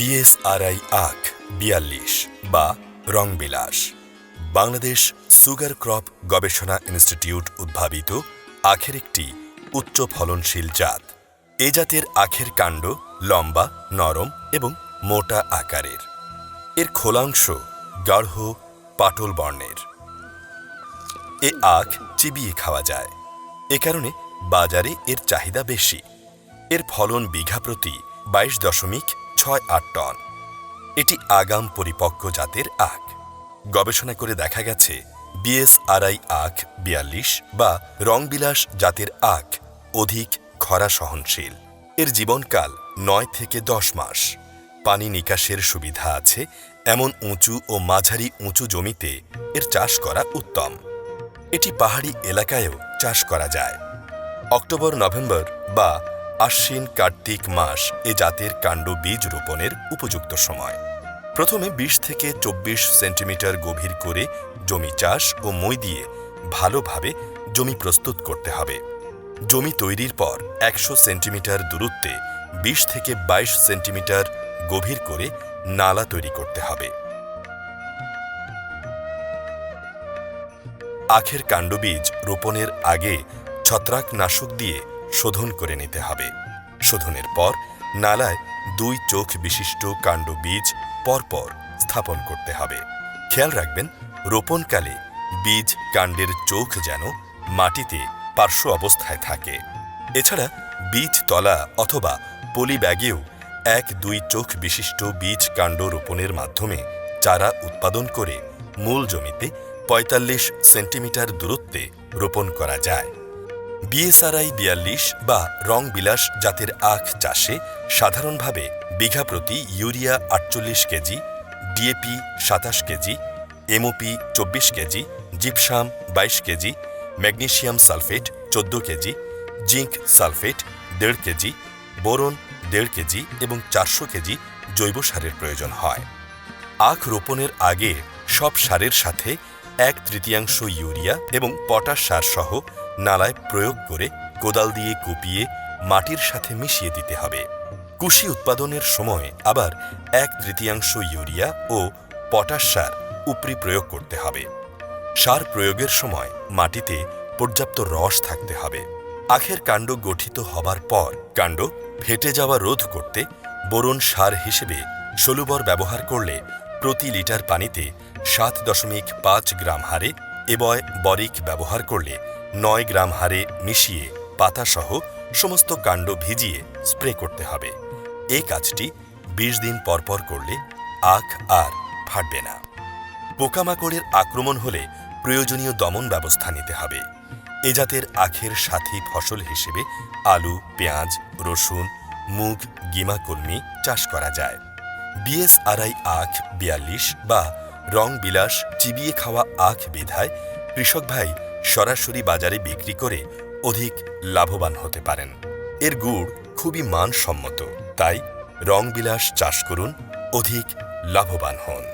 BSRI আখ ৪২ বা রংবিলাস Bangladesh sugar crop গবেষণা ইনস্টিটিউট উদ্ভাবিত আখের একটি উচ্চ ফলনশীল জাত। এ জাতের আখের কাণ্ড লম্বা, নরম এবং মোটা আকারের। এর খোলাংশ গাঢ় পাটল বর্ণের। এ আখ চিবিয়ে খাওয়া যায়। এ কারণে বাজারে এর চাহিদা বেশি। এর ফলন বিঘা প্রতি ২২.৬৮ টন। এটি আগাম পরিপক্ক জাতের আখ। গবেষণা করে দেখা গেছে বিএসআরআই আখ ৪২ বা রংবিলাস জাতের আখ অধিক খরা সহনশীল। এর জীবনকাল ৯ থেকে ১০ মাস। পানি নিকাশের সুবিধা আছে এমন উঁচু ও মাঝারি উঁচু জমিতে এর চাষ করা উত্তম। এটি পাহাড়ি এলাকায়ও চাষ করা যায়। অক্টোবর-নভেম্বর বা আশ্বিন-কার্তিক মাস এ জাতের কাণ্ড বীজ রোপণের উপযুক্ত সময়। প্রথমে ২০ থেকে ২৪ সেন্টিমিটার গভীর করে জমি চাষ ও মই দিয়ে ভালোভাবে জমি প্রস্তুত করতে হবে। জমি তৈরির পর ১০০ সেন্টিমিটার দূরত্বে ২০ থেকে ২২ সেন্টিমিটার গভীর করে নালা তৈরি করতে হবে। আখের কাণ্ডবীজ রোপণের আগে ছত্রাকনাশক দিয়ে শোধন করে নিতে হবে। শোধনের পর নালায় ২ চোখ বিশিষ্ট কাণ্ডবীজ পরপর স্থাপন করতে হবে। খেয়াল রাখবেন, রোপণকালে বীজ কাণ্ডের চোখ যেন মাটিতে পার্শ্ব অবস্থায় থাকে। এছাড়া বীজ তলা অথবা পলি ব্যাগেও ১-২ চোখ বিশিষ্ট বীজ কাণ্ড রোপণের মাধ্যমে চারা উৎপাদন করে মূল জমিতে ৪৫ সেন্টিমিটার দূরত্বে রোপণ করা যায়। বিএসআরআই ৪২ বা রংবিলাস জাতের আখ চাষে সাধারণভাবে বিঘা প্রতি urea ৪৮ KG, DAP ২৭ KG, MOP ২৪ KG, gypsum ২২ KG, magnesium sulphate ১৪ KG, zinc sulphate ১.৫ KG, boron ১.৫ KG এবং ৪০০ কেজি জৈব সারের প্রয়োজন হয়। আখ রোপণের আগে সব সারের সাথে ১/৩ ইউরিয়া এবং পটাশ সার সহ নালায় প্রয়োগ করে কোদাল দিয়ে কুপিয়ে মাটির সাথে মিশিয়ে দিতে হবে। কুশি উৎপাদনের সময় আবার ১/৩ ইউরিয়া ও পটাশ সার উপরি প্রয়োগ করতে হবে। সার প্রয়োগের সময় মাটিতে পর্যাপ্ত রস থাকতে হবে। আখের কাণ্ড গঠিত হবার পর কাণ্ড ফেটে যাওয়া রোধ করতে বোরন সার হিসেবে ষোলুবর ব্যবহার করলে প্রতি লিটার পানিতে ৭.৫ গ্রাম হারে এবয় বরিক ব্যবহার করলে ৯ গ্রাম হারে মিশিয়ে পাতাসহ সমস্ত কাণ্ড ভিজিয়ে স্প্রে করতে হবে। এই কাজটি ২০ দিন পরপর করলে আখ আর ফাটবে না। পোকামাকড়ের আক্রমণ হলে প্রয়োজনীয় দমন ব্যবস্থা নিতে হবে। এ জাতের আখের সাথী ফসল হিসেবে আলু, পেঁয়াজ, রসুন, মুগ, গিমা কলমি চাষ করা যায়। বিএসআরআই আখ ৪২ বা রংবিলাস চিবিয়ে খাওয়া আখ বিধায় কৃষক ভাই সরাসরি বাজারে বিক্রি করে অধিক লাভবান হতে পারেন। এর গুড় খুবই মানসম্মত, তাই রংবিলাস চাষ করুন, অধিক লাভবান হন।